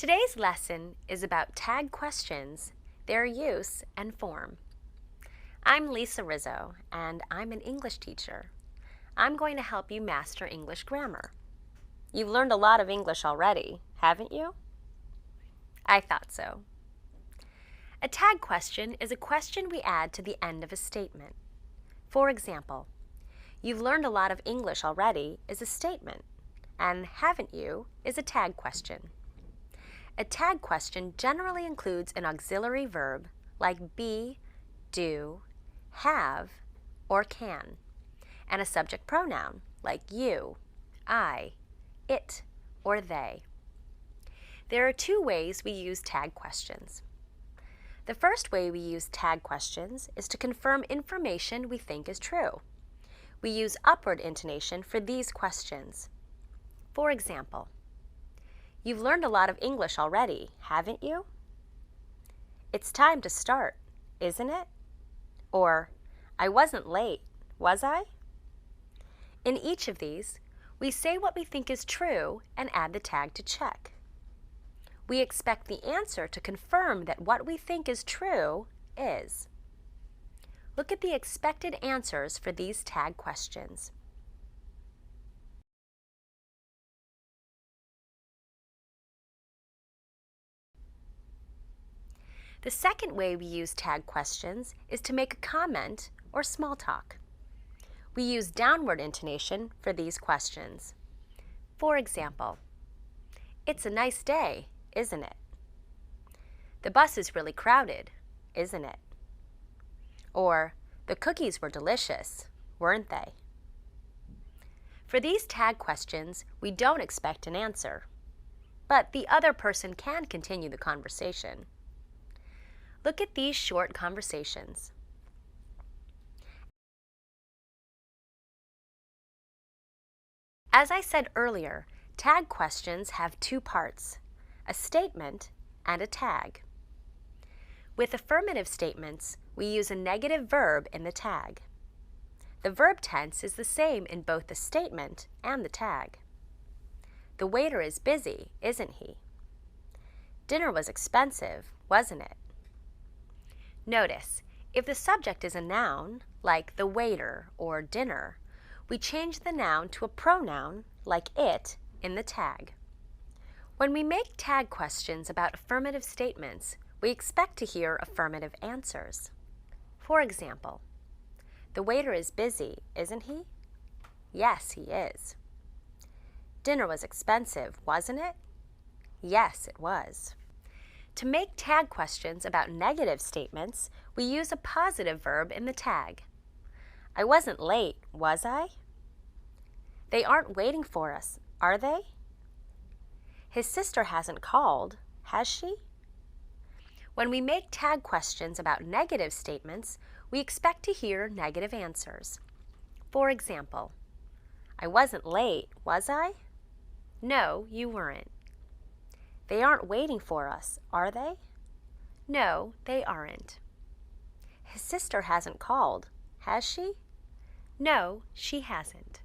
Today's lesson is about tag questions, their use and form. I'm Lisa Rizzo, and I'm an English teacher. I'm going to help you master English grammar. You've learned a lot of English already, haven't you? I thought so. A tag question is a question we add to the end of a statement. For example, "You've learned a lot of English already" is a statement, and "haven't you" is a tag question. A tag question generally includes an auxiliary verb like be, do, have, or can, and a subject pronoun like you, I, it, or they. There are two ways we use tag questions. The first way we use tag questions is to confirm information we think is true. We use upward intonation for these questions. For example, "You've learned a lot of English already, haven't you?" "It's time to start, isn't it?" Or, "I wasn't late, was I?" In each of these, we say what we think is true and add the tag to check. We expect the answer to confirm that what we think is true is. Look at the expected answers for these tag questions. The second way we use tag questions is to make a comment or small talk. We use downward intonation for these questions. For example, "It's a nice day, isn't it?" "The bus is really crowded, isn't it?" Or, "The cookies were delicious, weren't they?" For these tag questions, we don't expect an answer, but the other person can continue the conversation. Look at these short conversations. As I said earlier, tag questions have two parts, a statement and a tag. With affirmative statements, we use a negative verb in the tag. The verb tense is the same in both the statement and the tag. "The waiter is busy, isn't he?" "Dinner was expensive, wasn't it?" Notice, if the subject is a noun, like the waiter or dinner, we change the noun to a pronoun, like it, in the tag. When we make tag questions about affirmative statements, we expect to hear affirmative answers. For example, "The waiter is busy, isn't he?" "Yes, he is." "Dinner was expensive, wasn't it?" "Yes, it was." To make tag questions about negative statements, we use a positive verb in the tag. "I wasn't late, was I?" "They aren't waiting for us, are they?" "His sister hasn't called, has she?" When we make tag questions about negative statements, we expect to hear negative answers. For example, "I wasn't late, was I?" "No, you weren't." "They aren't waiting for us, are they?" "No, they aren't." "His sister hasn't called, has she?" "No, she hasn't."